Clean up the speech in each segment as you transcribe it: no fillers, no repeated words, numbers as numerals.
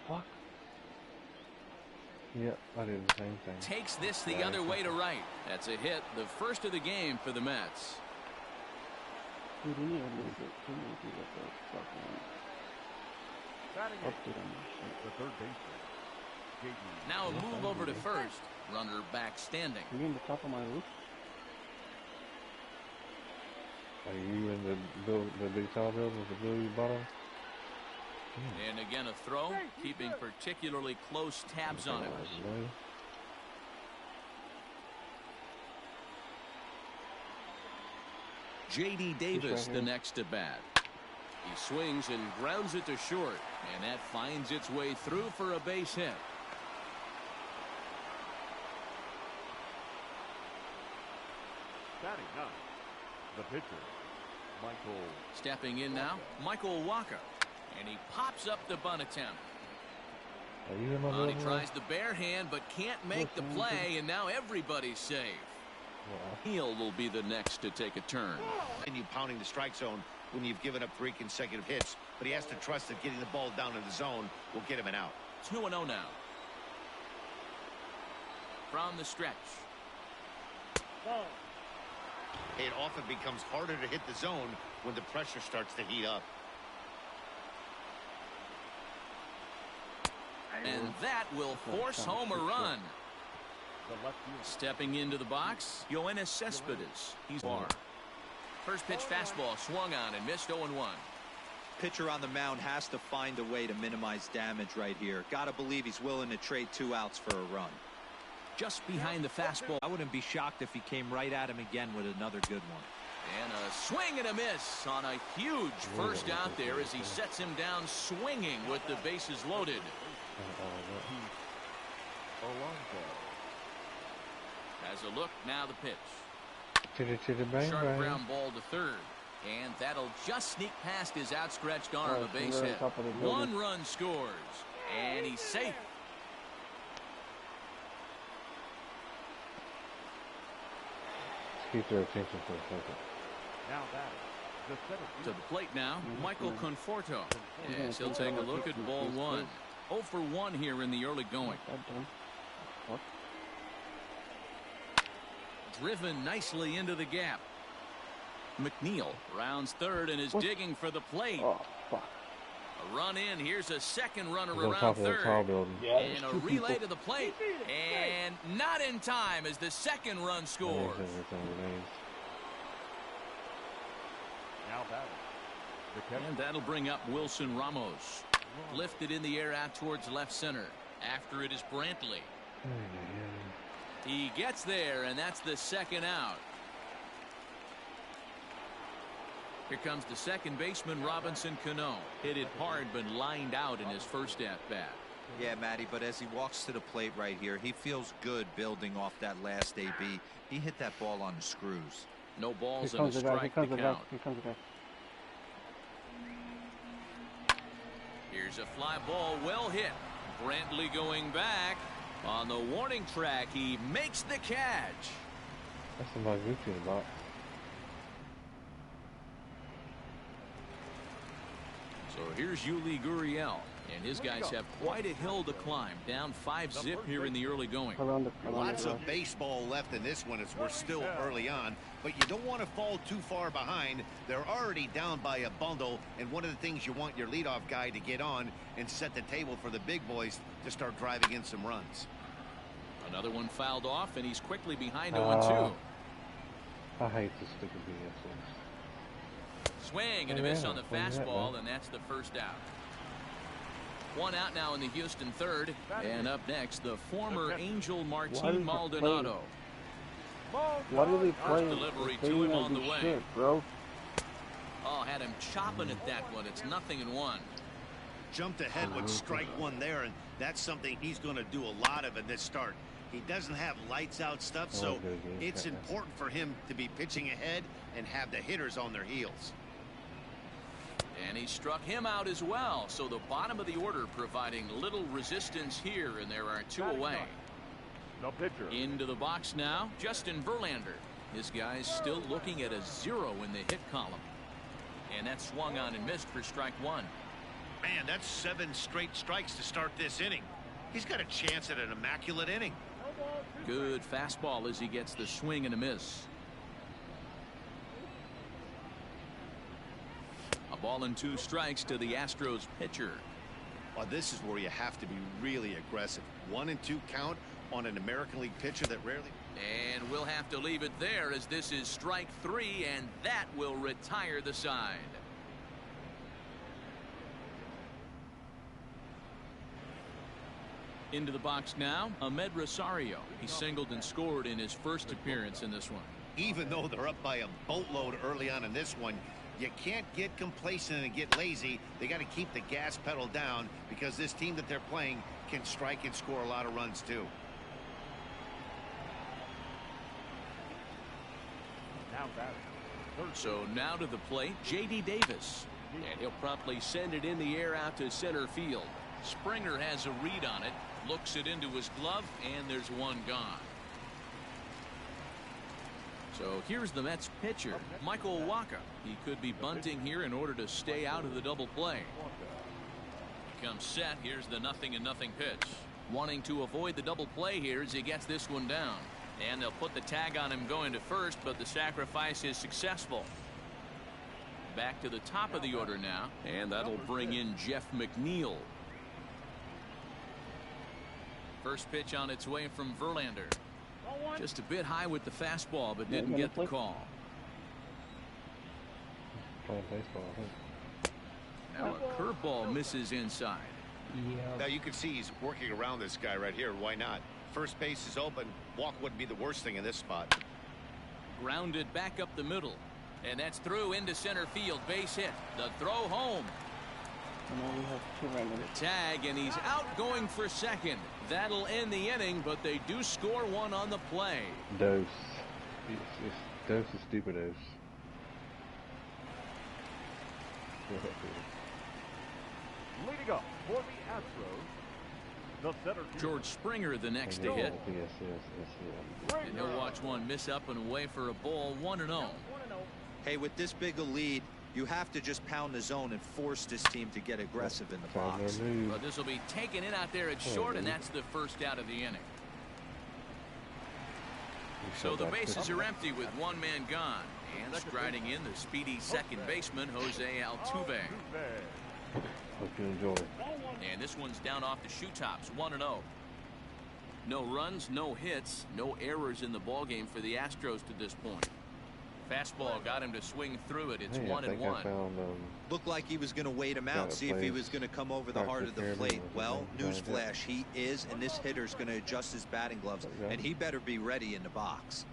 fuck? Yeah, I did the same thing. Takes this the other way to right. That's a hit, the first of the game for the Mets. Dude, we need to lose it. We need to get the fucking update on this shit. The third baseman. Now a move over to first. Runner back standing. Are you in the top of my roof? Are you in the big tall building with the blue bottom? And again a throw, keeping particularly close tabs on it. J.D. Davis the next to bat. He swings and grounds it to short, and that finds its way through for a base hit. Batting ninth, the pitcher, Michael. Stepping in now, Michael Walker. And he pops up the bunt attempt. He tries the bare hand but can't make the play, and now everybody's safe. Heal will be the next to take a turn. And you pounding the strike zone when you've given up 3 consecutive hits, but he has to trust that getting the ball down in the zone will get him an out. 2-0 now. From the stretch. It often becomes harder to hit the zone when the pressure starts to heat up. And that will force home a run. Stepping into the box, Yoenis Cespedes. He's far. First pitch fastball swung on and missed 0-1. Pitcher on the mound has to find a way to minimize damage right here. Gotta believe he's willing to trade 2 outs for a run. Just behind the fastball. I wouldn't be shocked if he came right at him again with another good one. And a swing and a miss on a huge first out there as he sets him down swinging with the bases loaded. As a look, now the pitch. Sharp ground ball to third. And that'll just sneak past his outstretched arm, a base hit. 1 run scores. And he's safe. Keep their attention for a second. Now that to the plate now, Michael Conforto. Yes, he'll take a look at ball 1. 0 for 1 here in the early going. Driven nicely into the gap. McNeil rounds third and is digging for the plate. Oh, fuck. A run in. Here's a second runner around third. And a relay to the plate. And not in time as the second run scores. now batting. And that'll bring up Wilson Ramos. Lifted in the air out towards left center. After it is Brantley. He gets there, and that's the second out. Here comes the second baseman, Robinson Cano. Hit it hard, but lined out in his first at-bat. Yeah, Matty, but as he walks to the plate right here, he feels good building off that last AB. He hit that ball on the screws. No balls and a strike to count. Here's a fly ball, well hit. Brantley going back. On the warning track, he makes the catch. That's somebody goofy in the box. So here's Yuli Gurriel, and his guys have quite a hill to climb. Down 5-zip here in the early going. Lots of baseball left in this one as we're still early on, but you don't want to fall too far behind. They're already down by a bundle, and one of the things you want your leadoff guy to get on and set the table for the big boys to start driving in some runs. Another one fouled off, and he's quickly behind 0-2. I hate this stupid BS. Swing and a miss on the fastball, and that's the first out. One out now in the Houston third, and up next the former Angel Martin Maldonado. What are they playing? Delivery to him on the way. Shit, bro. Oh, had him chopping at that one. It's 0-1. Jumped ahead with strike one there, and that's something he's going to do a lot of in this start. He doesn't have lights out stuff, so it's important for him to be pitching ahead and have the hitters on their heels. And he struck him out as well, so the bottom of the order providing little resistance here, and there are two away. No pitcher. Into the box now, Justin Verlander. His guy's still looking at a 0 in the hit column. And that swung on and missed for strike one. Man, that's 7 straight strikes to start this inning. He's got a chance at an immaculate inning. Good fastball as he gets the swing and a miss. A ball and 2 strikes to the Astros pitcher. Well, this is where you have to be really aggressive. 1 and 2 count on an American League pitcher that rarely. And we'll have to leave it there as this is strike 3, and that will retire the side. Into the box now, Ahmed Rosario. He singled and scored in his first appearance in this one. Even though they're up by a boatload early on in this one, you can't get complacent and get lazy. They got to keep the gas pedal down because this team that they're playing can strike and score a lot of runs too. So now to the plate, J.D. Davis. And he'll promptly send it in the air out to center field. Springer has a read on it, looks it into his glove, and there's one gone. So here's the Mets pitcher, Michael Wacha. He could be bunting here in order to stay out of the double play. He comes set. Here's the 0-0 pitch. Wanting to avoid the double play here as he gets this one down. And they'll put the tag on him going to first, but the sacrifice is successful. Back to the top of the order now, and that'll bring in Jeff McNeil. First pitch on its way from Verlander. Just a bit high with the fastball, but didn't get the call. Playing baseball, I think. Now a curveball misses inside. Now you can see he's working around this guy right here. Why not? First base is open. Walk wouldn't be the worst thing in this spot. Grounded back up the middle. And that's through into center field. Base hit. The throw home. And now we have 2 runners. The tag, and he's out going for second. That'll end the inning, but they do score one on the play. Dose. Dose is stupid dose. Leading up for the Astros, the center fielder. George Springer the next to hit. Yes. And he'll watch one miss up and away for a ball. 1-0. Hey, with this big a lead, you have to just pound the zone and force this team to get aggressive in the box. But this will be taken in out there at short, and that's the first out of the inning. So the bases are empty with one man gone. And striding in, the speedy second baseman, Jose Altuve. Hope you enjoy. And this one's down off the shoe tops, 1-0. No runs, no hits, no errors in the ballgame for the Astros to this point. Fastball got him to swing through it. It's 1-1. Looked like he was going to wait him out, see if he was going to come over the heart of the plate. Well, newsflash, he is, and this hitter's going to adjust his batting gloves, and he better be ready in the box.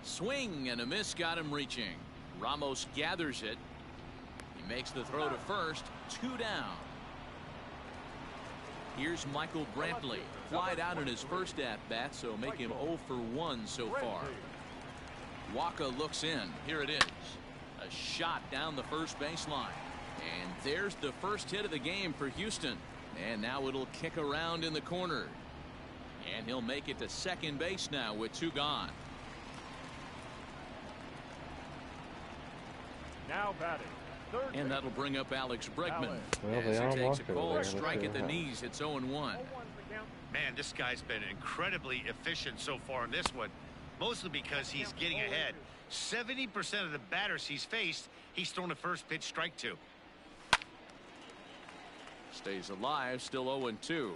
Swing and a miss got him reaching. Ramos gathers it. He makes the throw to first. 2 down. Here's Michael Brantley. Flied out in his first at-bat, so make him 0 for 1 so far. Wacha looks in. Here it is. A shot down the first baseline. And there's the first hit of the game for Houston. And now it'll kick around in the corner. And he'll make it to second base now with 2 gone. Now batting. And that'll bring up Alex Bregman. Well, as they he takes a cold there. strike at the knees. It's 0-1. Man, this guy's been incredibly efficient so far in this one, mostly because he's getting ahead. 70% of the batters he's faced, he's thrown a first pitch strike to. Stays alive, still 0-2.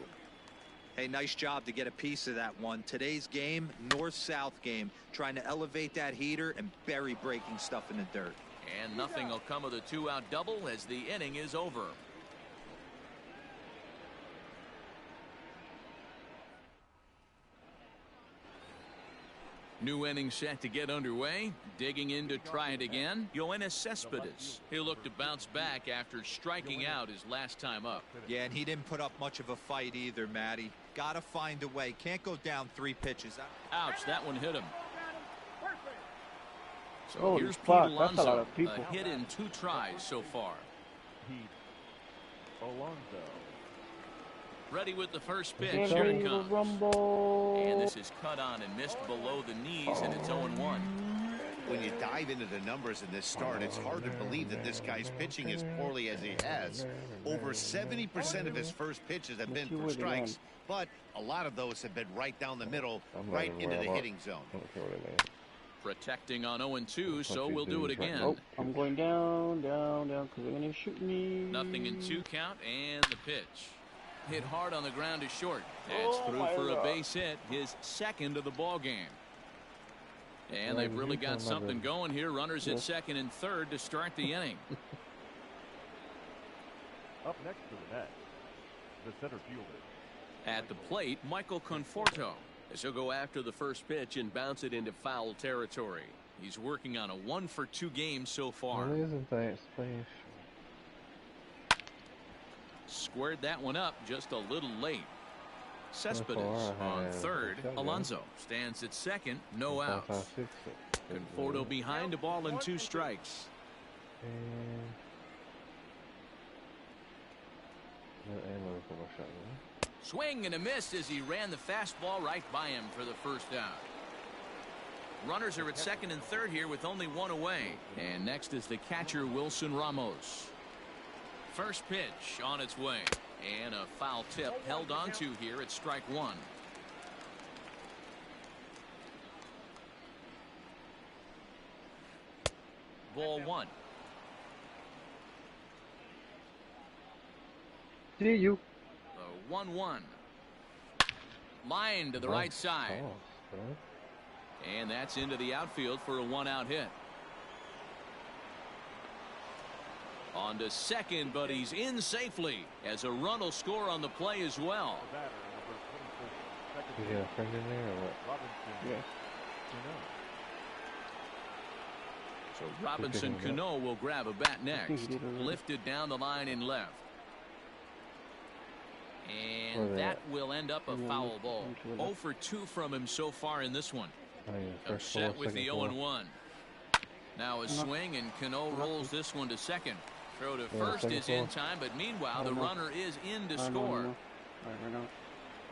Hey, nice job to get a piece of that one. Today's game, north-south game, trying to elevate that heater and bury breaking stuff in the dirt. And nothing will come of the 2-out double as the inning is over. New inning set to get underway. Digging in to try it again, Yoenis Cespedes. He'll look to bounce back after striking out his last time up. Yeah, and he didn't put up much of a fight either, Matty. Gotta find a way. Can't go down 3 pitches. Ouch, that one hit him. So Holy here's fuck, Pete that's a lot Alonso. of people. A hit in 2 tries so far. Pete Alonso. Ready with the first pitch. Here it comes. Rumble. And this is cut on and missed below the knees, and it's 0-1. when you dive into the numbers in this start, it's hard to believe that this guy's pitching as poorly as he has. Over 70% of his first pitches have been for strikes, but a lot of those have been right down the middle, right into the hitting zone. Protecting on 0-2, so we'll do it again. Oh, I'm going down, because they're going to shoot me. Nothing in 2 count, and the pitch. Hit hard on the ground is short. It's through for a base hit, his second of the ball game. And they've really got something going here. Runners at second and third to start the inning. Up next to the net, the center fielder. At the plate, Michael Conforto. As he'll go after the first pitch and bounce it into foul territory. He's working on a 1-for-2 game so far. Well, isn't that special? Squared that one up just a little late. Cespedes on third. Alonso stands at second. No outs. Conforto behind a ball and 2 strikes. Swing and a miss as he ran the fastball right by him for the first out. Runners are at second and third here with only 1 away. And next is the catcher Wilson Ramos. First pitch on its way. And a foul tip held onto here at strike 1. Ball 1. See you. The 1-1. Line to the right side. And that's into the outfield for a 1-out hit. On to second, but he's in safely as a run will score on the play as well. You got a friend in there or what? Yeah. So Robinson Cano will grab a bat next. Lifted down the line in left. And that will end up a foul ball. 0 for 2 from him so far in this one. Upset with the 0-1. Now a swing, and Cano rolls this one to second. Throw to first is in time, but meanwhile the runner is in to score.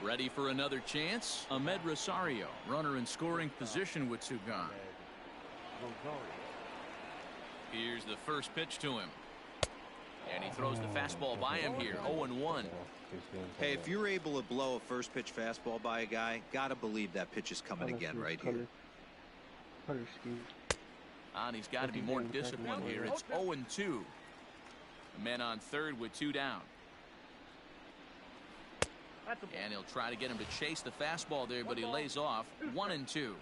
Ready for another chance? Ahmed Rosario, runner in scoring position with 2 gone. Here's the first pitch to him. And he throws the fastball by him here. 0-1. Hey, if you're able to blow a first pitch fastball by a guy, gotta believe that pitch is coming again right here. And he's got to be more disciplined here. It's 0-2. Men on third with 2 down. And he'll try to get him to chase the fastball there, but he lays off. 1-2.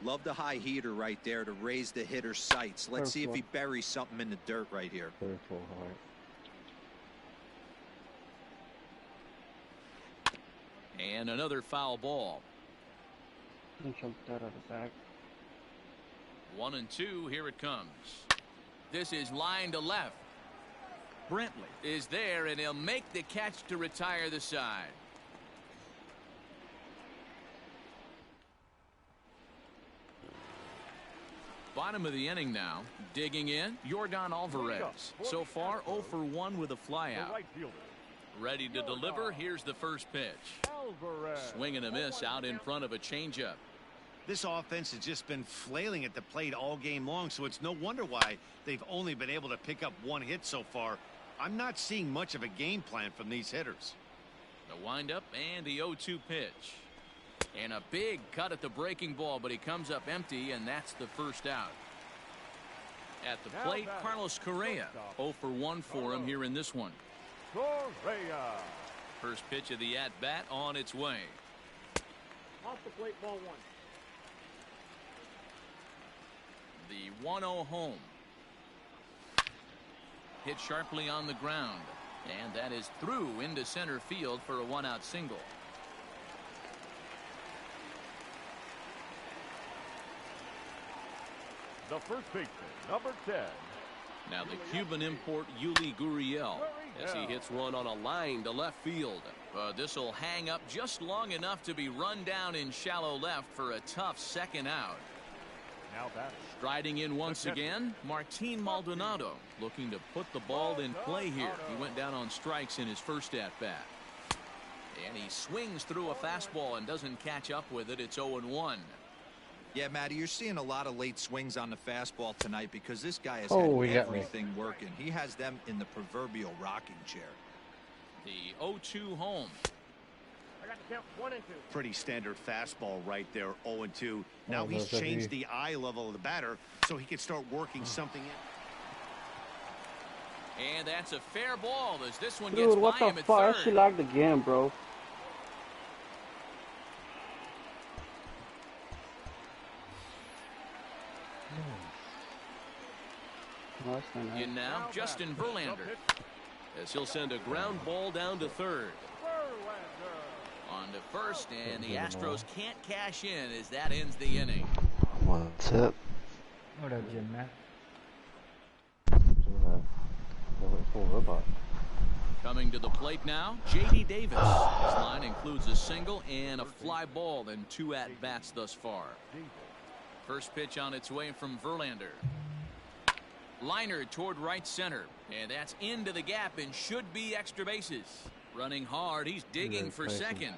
Love the high heater right there to raise the hitter's sights. Let's see if he buries something in the dirt right here. And another foul ball. 1-2. Here it comes. This is line to left. Brentley is there, and he'll make the catch to retire the side. Bottom of the inning now. Digging in, Yordan Alvarez. So far 0 for 1 with a flyout. Ready to deliver. Here's the first pitch. Swing and a miss out in front of a changeup. This offense has just been flailing at the plate all game long, so it's no wonder why they've only been able to pick up 1 hit so far. I'm not seeing much of a game plan from these hitters. The windup and the 0-2 pitch. And a big cut at the breaking ball, but he comes up empty, and that's the first out. At the plate, Carlos Correa. 0 for 1 for him here in this one. Correa. First pitch of the at-bat on its way. Off the plate, ball 1. The 1-0 home. Hit sharply on the ground. And that is through into center field for a 1-out single. The first baseman, number 10. Now the Cuban import Yuli Gurriel as he hits one on a line to left field. This will hang up just long enough to be run down in shallow left for a tough second out. Now batting. Striding in once again, Martin Maldonado looking to put the ball in play here. He went down on strikes in his first at-bat. And he swings through a fastball and doesn't catch up with it. It's 0-1. Yeah, Matty, you're seeing a lot of late swings on the fastball tonight because this guy has had everything working. He has them in the proverbial rocking chair. The 0-2 home. I got to count 1 and 2. Pretty standard fastball right there, 0-2. Now he's changed the eye level of the batter so he can start working something in. And that's a fair ball as this one Dude, gets what by the him at fuck? third. That shit lagged again, bro. No, it's not nice. In now, Justin Verlander. As he'll send a ground ball down to third. On to first, and the Astros can't cash in as that ends the inning. What's up? What up, Jim, man? Coming to the plate now, J.D. Davis. His line includes a single and a fly ball and 2 at-bats thus far. First pitch on its way from Verlander. Liner toward right center, and that's into the gap and should be extra bases. Running hard, he's digging for second.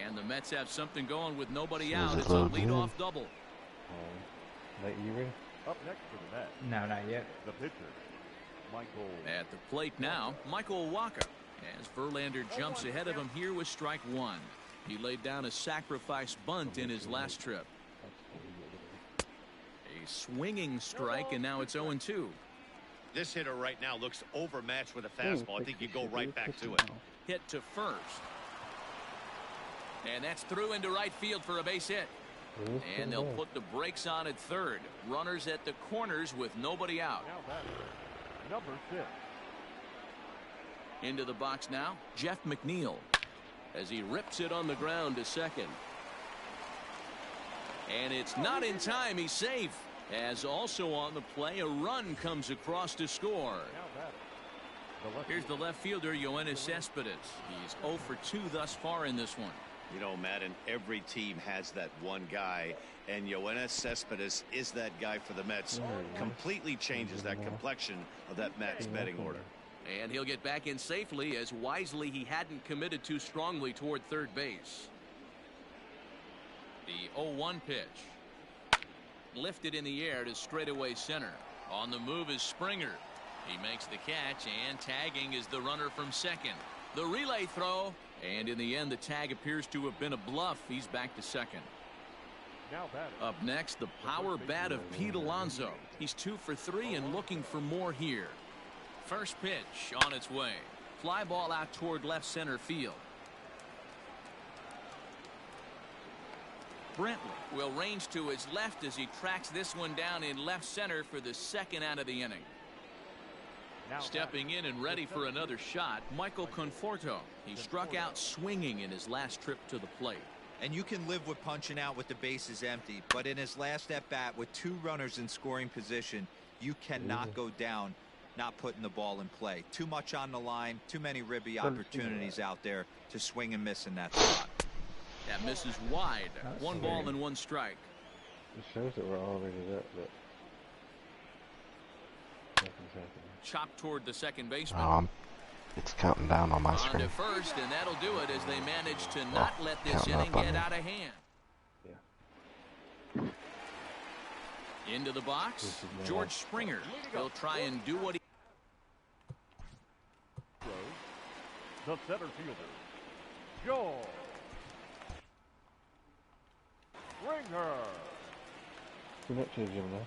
And the Mets have something going with nobody out. It's a leadoff double. Up next for the Mets. No, not yet. The pitcher, Michael. At the plate now, Michael Walker. As Verlander jumps ahead of him here with strike 1. He laid down a sacrifice bunt in his last trip. A swinging strike, and now it's 0-2. This hitter right now looks overmatched with a fastball. I think you go right back to it. Hit to first. And that's through into right field for a base hit. And they'll put the brakes on at third. Runners at the corners with nobody out. Now batter, number 6. Into the box now, Jeff McNeil. As he rips it on the ground to second. And it's not in time. He's safe. As also on the play, a run comes across to score. Here's the left fielder, Yoenis Cespedes. He's 0 for 2 thus far in this one. You know, Madden, every team has that one guy, and Yoenis Cespedes is that guy for the Mets. Completely changes that complexion of that Mets betting order. And he'll get back in safely as wisely he hadn't committed too strongly toward third base. The 0-1 pitch. Lifted in the air to straightaway center. On the move is Springer. He makes the catch, and tagging is the runner from second. The relay throw, and in the end the tag appears to have been a bluff. He's back to second. Up next, the power bat of Pete Alonso. He's 2 for 3 and looking for more here. First pitch on its way. Fly ball out toward left center field. Brentley will range to his left as he tracks this one down in left center for the second out of the inning. Stepping in and ready for another shot, Michael Conforto. He struck out swinging in his last trip to the plate. And you can live with punching out with the bases empty, but in his last at bat with 2 runners in scoring position, you cannot go down not putting the ball in play. Too much on the line, too many ribby opportunities out there to swing and miss in that spot. That misses wide. 1 ball and 1 strike. It shows that we're already there, but Chopped toward the second baseman. It's counting down on my On screen. to first, and that'll do it as they manage to not let this inning get out of hand. Into the box, George Springer. He'll try and do what he... The center fielder, George Springer. too much of him now.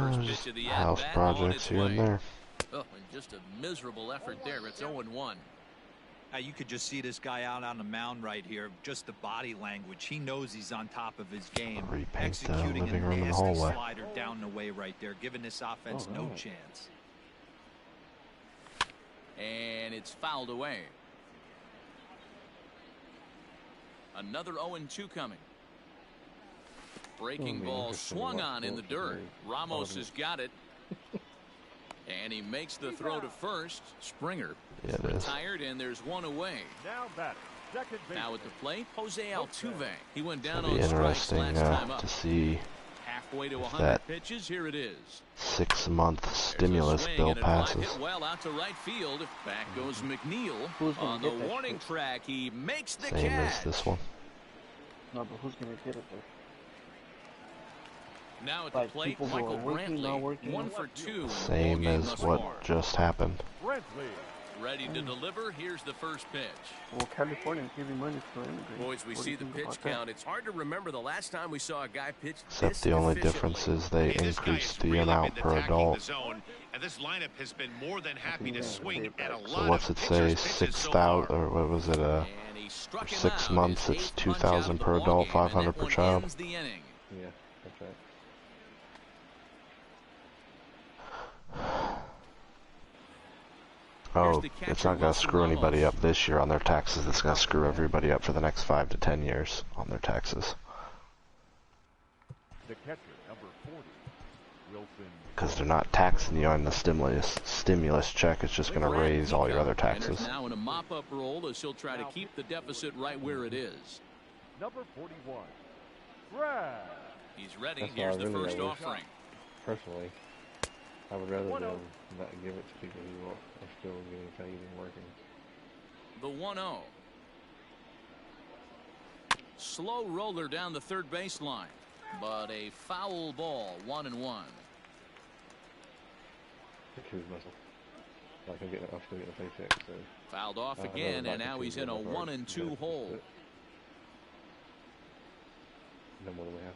First pitch of the House at-bat projects here and there. Oh, and just a miserable effort there. It's 0-1. You could just see this guy out on the mound right here. Just the body language. He knows he's on top of his game. Repaint the Executing living a room and nasty hallway. slider down the way right there, giving this offense no chance. And it's fouled away. Another 0-2 coming. Breaking ball swung on in the dirt. Ramos has got it. And he makes the throw to first. Springer retired, and there's 1 away. Now batter, second base. Now at the plate, Jose Altuve. He went down It'll be on strikes interesting last time up. to see Halfway to if 100 that pitches. Here it is. 6-month stimulus bill passes. Hit well out to right field. Back goes McNeil on the warning track. He makes the Same catch. as this one. No, but who's gonna get it there? Now at the Like, plate, people who Michael are working, not Brantley, working. 1 for 2 in the Same ballgame as thus what far. just happened. Ready to deliver. Here's the first pitch. Well, California's giving money for immigrants. Boys, we see the pitch count. It's hard to remember the last time we saw a guy pitch Except this the only efficiently. difference is they increased the amount per adult. And this lineup has been more than happy to swing at a lot So what's it say? 6,000 or what was it? And he struck him 6 out. months. His It's eighth punch out 2,000 of the per adult, ballgame, 500 and that per one child. ends the inning. Yeah, that's right. Oh, it's not going to screw anybody up this year on their taxes. It's going to screw everybody up for the next 5 to 10 years on their taxes. The catcher, number 40, Wilson. Because they're not taxing you on the stimulus check. It's just going to raise all your other taxes. Now in a mop-up role as he'll try to keep the deficit right where it is. Number 41, Brad. He's ready. That's Here's why I the really first wish, offering. Personally, I would rather them not give it to people who are still getting paid and working. The 1-0. Slow roller down the third baseline, but a foul ball, 1-1. His muscle. Like I'm still getting a paycheck, so. Fouled off again, and now he's in a 1-2 hole. No more than we have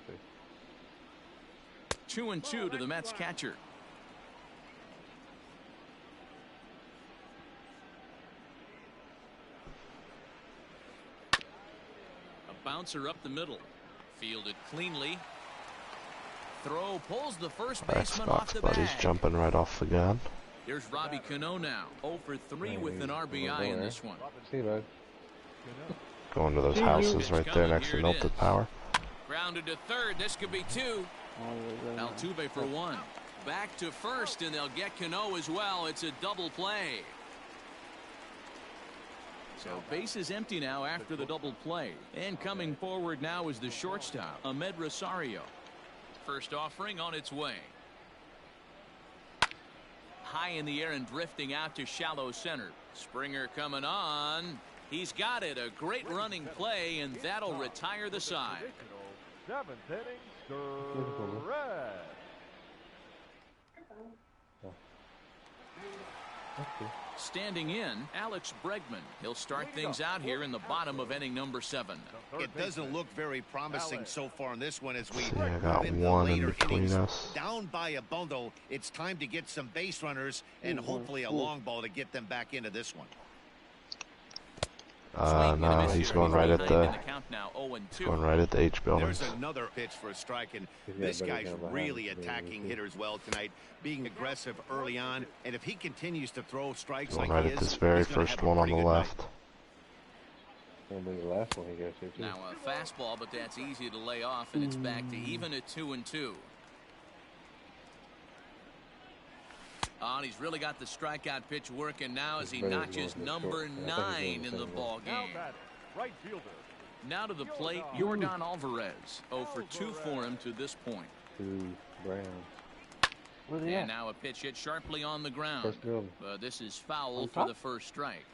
to. 2-2 to the Mets catcher. A bouncer up the middle. Fielded cleanly. Throw pulls the first baseman off the Buddy's bag. jumping right off the gun. Here's Robbie Cano now. 0 for 3 with an RBI in this one. See you, bud. Going to those houses right there next to Melted Power. Grounded to third. This could be 2. Altuve for 1. Back to first, and they'll get Cano as well. It's a double play. So base is empty now after the double play. And coming forward now is the shortstop, Ahmed Rosario. First offering on its way. High in the air and drifting out to shallow center. Springer coming on. He's got it. A great running play, and that'll retire the side. 7th inning, Red. Standing in, Alex Bregman. He'll start things out here in the bottom of inning number 7. It doesn't look very promising so far in this one as we See, I got move into one in later between innings. us. Down by a bundle. It's time to get some base runners and hopefully a long ball to get them back into this one. No, he's going right at the H building. There's another pitch for a strike, and this guy's really attacking hitters well tonight, being aggressive early on, and if he continues to throw strikes Going like right he at is, this very he's gonna first have a one on pretty the good left. night. That'll be the last one he goes to, too. Now a fastball, but that's easy to lay off, and it's back to even at 2-2. He's really got the strikeout pitch working now as he notches number 9 in the ball game. Right fielder. Now to the plate, Yordan Alvarez. 0 for 2 for him to this point. Brown. And now a pitch hit sharply on the ground. But this is foul for the first strike.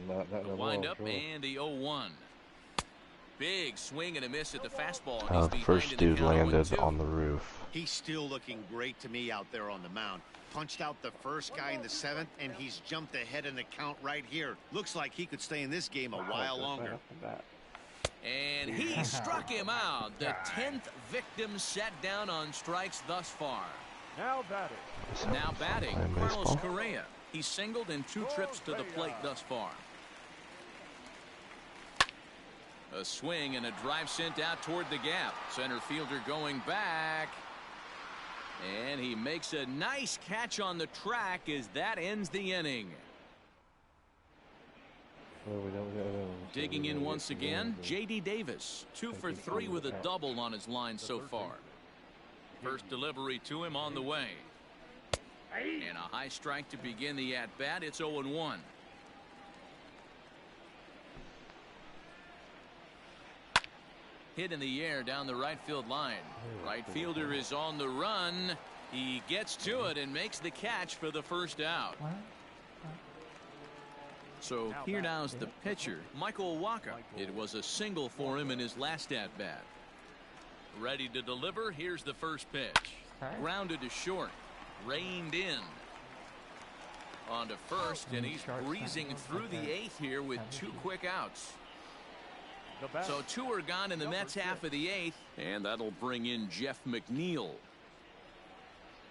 The windup and the 0-1. Big swing and a miss at the fastball. The first dude landed on the roof. He's still looking great to me out there on the mound. Punched out the first guy in the 7th, and he's jumped ahead in the count right here. Looks like he could stay in this game a while longer. And he struck him out. The 10th victim set down on strikes thus far. Now batting, Carlos Correa. He's singled in 2 trips to the plate thus far. A swing and a drive sent out toward the gap. Center fielder going back. And he makes a nice catch on the track as that ends the inning. Digging in once again, J.D. Davis. 2 for 3 with a double on his line so far. First delivery to him on the way. And a high strike to begin the at-bat. It's 0-1. Hit in the air down the right field line. Right fielder is on the run. He gets to it and makes the catch for the first out. So here now's the pitcher, Michael Walker. It was a single for him in his last at-bat. Ready to deliver. Here's the first pitch. Grounded to short. Reined in. On to first, and he's breezing through the eighth here with 2 quick outs. So 2 are gone in the Mets half of the eighth, and that'll bring in Jeff McNeil.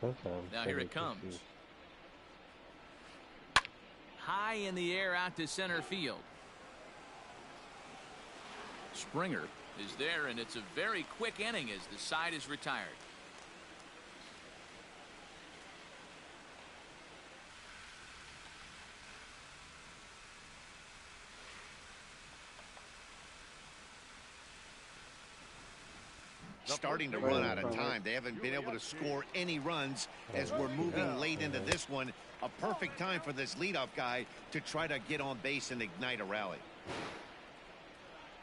Now here it comes. High in the air out to center field. Springer is there, and it's a very quick inning as the side is retired. Starting to run out of time. They haven't been able to score any runs as we're moving late into this one. A perfect time for this leadoff guy to try to get on base and ignite a rally.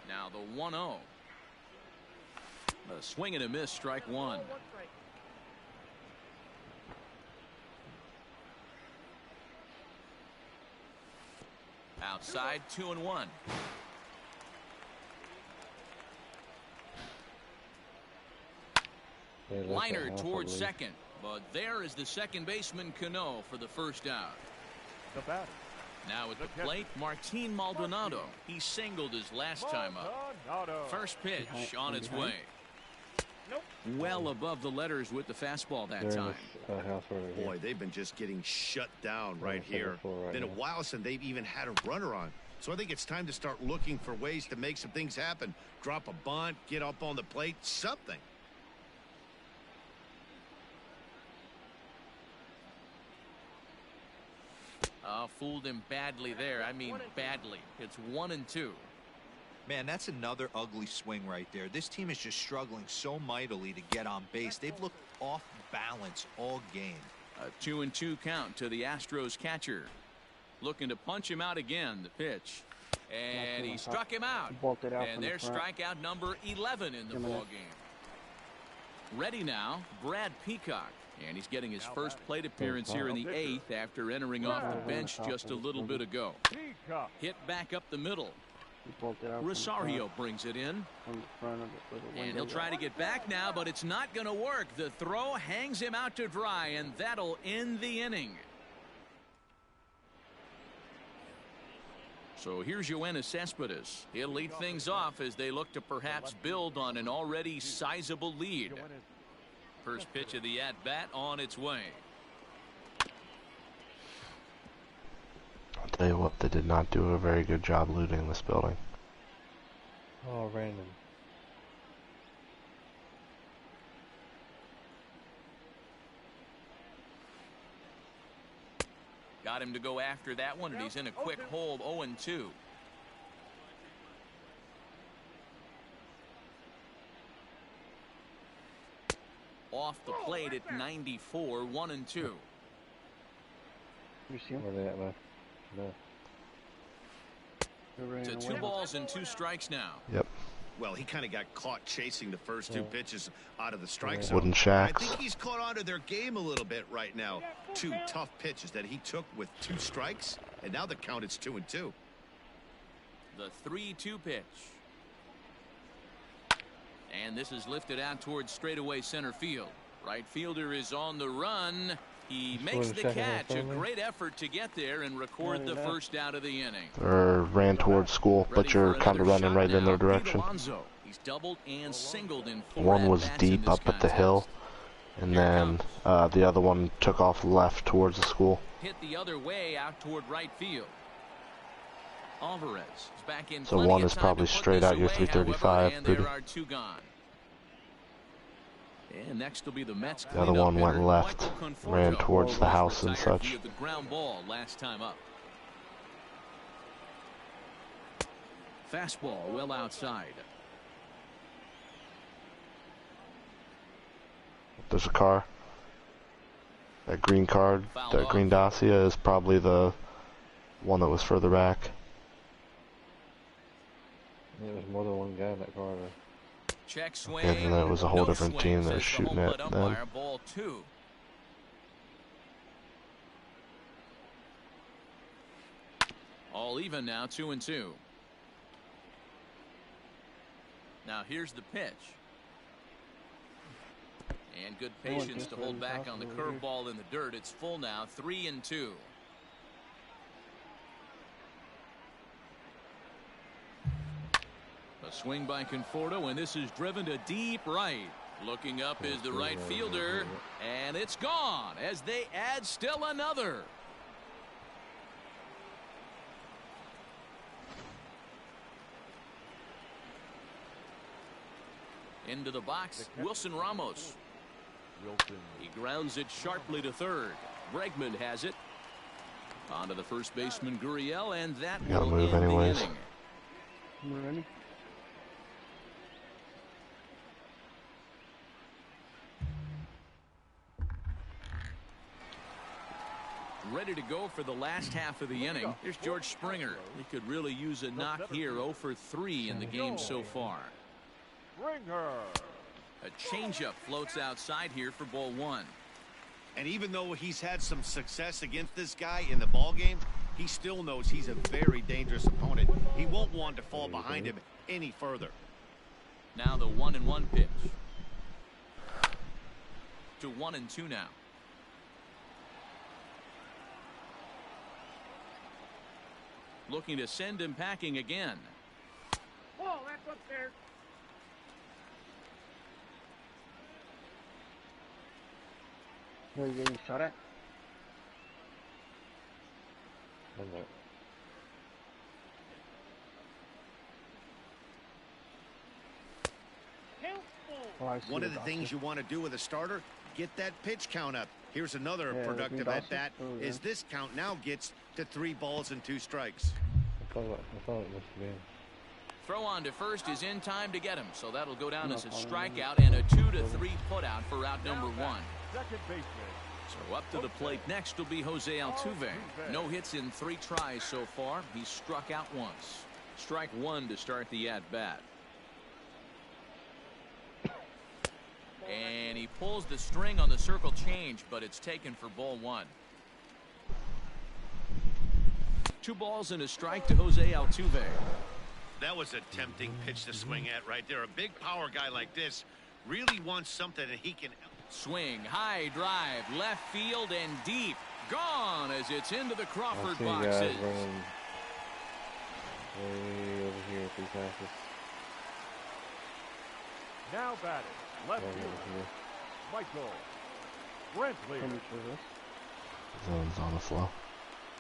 Now the 1-0. A swing and a miss, strike 1. Outside, 2-1. Liner towards second, but there is the second baseman Cano for the first out. Now at the plate, Martin Maldonado. He singled his last time up. First pitch on its way. Well above the letters with the fastball that time. Boy, they've been just getting shut down right here. Been a while since they've even had a runner on. So I think it's time to start looking for ways to make some things happen. Drop a bunt, get up on the plate, something. Fooled him badly there. I mean badly. It's 1-2. Man, that's another ugly swing right there. This team is just struggling so mightily to get on base. They've looked off balance all game. A 2-2 count to the Astros catcher. Looking to punch him out again. The pitch. And he struck him out. And there's strikeout number 11 in the ball game. Ready now, Brad Peacock. And he's getting his first plate appearance here in the eighth after entering off the bench just a little bit ago. Hit back up the middle. Rosario brings it in. And he'll try to get back now, but it's not going to work. The throw hangs him out to dry, and that'll end the inning. So here's Yoenis Cespedes. He'll lead things off as they look to perhaps build on an already sizable lead. First pitch of the at-bat on its way. I'll tell you what, they did not do a very good job looting this building. Oh, random. Got him to go after that one, and he's in a quick hole, 0-2. Off the plate at 94, 1-2. You see him? Where they at, man? No. To 2 balls and 2 strikes now. Yep. Well, he kind of got caught chasing the first 2 pitches out of the strike zone. Wooden shacks. I think he's caught onto their game a little bit right now. 2 tough pitches that he took with 2 strikes, and now the count is 2-2. The 3-2 pitch. And this is lifted out towards straightaway center field. Right fielder is on the run. He makes the catch. A great effort to get there and record the first out of the inning. Or ran towards school, but you're kind of running right in their direction. He's doubled and singled in 4 One was deep up at the hill, and then the other one took off left towards the school. Hit the other way out toward right field. Alvarez is back in. So one is probably straight out your 335. And there are 2 gone. And next will be the Mets. The other one went left, ran towards the house and such. The ground ball last time up. Fastball well outside. There's a car. That green card, that green Dacia is probably the one that was further back. There was more than one guy in that car though. Check swing. And that was a whole different team that was shooting at them. Ball 2. All even now, 2-2. Now here's the pitch. And good patience to hold back on the curveball in the dirt. It's full now, 3-2. A swing by Conforto, and this is driven to deep right. Looking up is the right fielder, and it's gone as they add still another. Into the box, Wilson Ramos. He grounds it sharply to third. Bregman has it. On to the first baseman, Gurriel, and that will move end anyways. the inning. Ready? Ready to go for the last half of the inning. Here's George Springer. He could really use a knock here. 0 for 3 in the game so far. Springer. A changeup floats outside here for ball 1. And even though he's had some success against this guy in the ball game, he still knows he's a very dangerous opponent. He won't want to fall behind him any further. Now the 1-1 pitch. To 1-2 now. Looking to send him packing again. Whoa, that's upstairs. Are you getting shot at? One of the things you want to do with a starter, get that pitch count up. Here's another productive at bat as this count now gets to 3 balls and 2 strikes. I thought it must have been. Throw on to first is in time to get him, so that'll go down as a strikeout and a 2-3 putout for out number 1. Second baseman. So up to the plate next will be Jose Altuve. No hits in 3 tries so far. He's struck out once. Strike 1 to start the at-bat. And he pulls the string on the circle change, but it's taken for ball 1. 2 balls and a strike to Jose Altuve. That was a tempting pitch to swing at right there. A big power guy like this really wants something that he can. Swing, high drive, left field and deep. Gone as it's into the Crawford boxes. Guys running way over here 3 passes. Now batting. Left fielder, Michael Brantley. Zone's on the flow.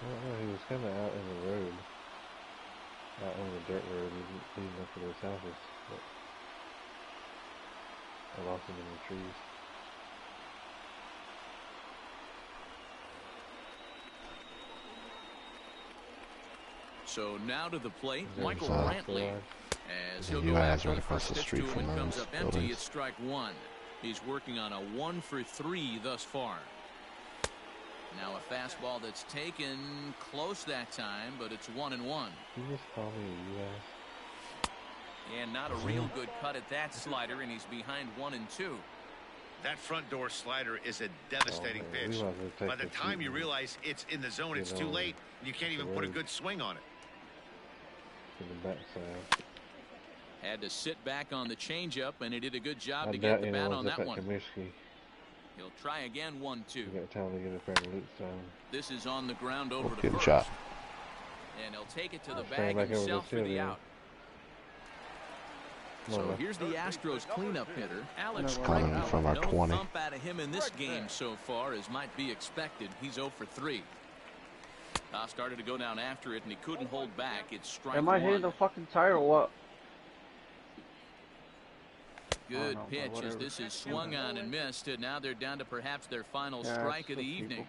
I don't know, he was kind of out in the road. Out on the dirt road leading up to those houses. But I lost him in the trees. So now to the plate, There's Michael Brantley. As he'll go right after the across first the pitch street to him from and comes those up empty. buildings. It's strike 1. He's working on a 1 for 3 thus far. Now a fastball that's taken close that time, but it's 1-1. You just call me a U.S. And not a real good cut at that slider, and he's behind 1-2. That front door slider is a devastating pitch. By the time you realize it's in the zone, it's too late. You can't even put a good swing on it. To the backside. Had to sit back on the changeup, and he did a good job to get the bat on that one. He'll try again, 1-2. Got time to get a pair of Luke's down. This is on the ground over to Good first. shot. And he'll take it to the bag himself for the out. So here's the Astros cleanup hitter, Alex Coming Bregman. from our No 20. thump out of him in this game so far, as might be expected. He's 0 for 3. Started to go down after it, and he couldn't hold back. It's strike 1. Am I hitting the fucking tire or what? Good pitch as this is swung on and missed, and now they're down to perhaps their final strike of the evening.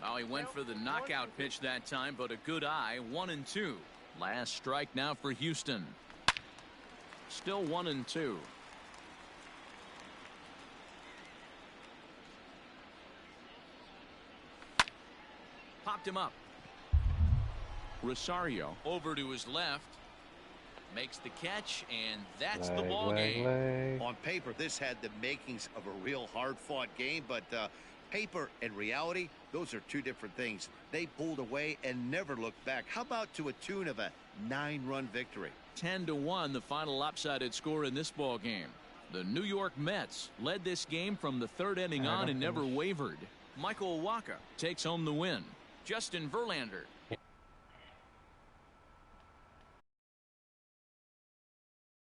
Oh, he went for the knockout pitch that time, but a good eye. 1-2. Last strike now for Houston. Still 1-2. Popped him up. Rosario over to his left. Makes the catch, and that's the ball game. On paper, this had the makings of a real hard-fought game, but paper and reality, those are two different things. They pulled away and never looked back. How about to a tune of a 9-run victory? 10-1, the final lopsided score in this ball game. The New York Mets led this game from the third inning on and never wavered. Michael Wacha takes home the win. Justin Verlander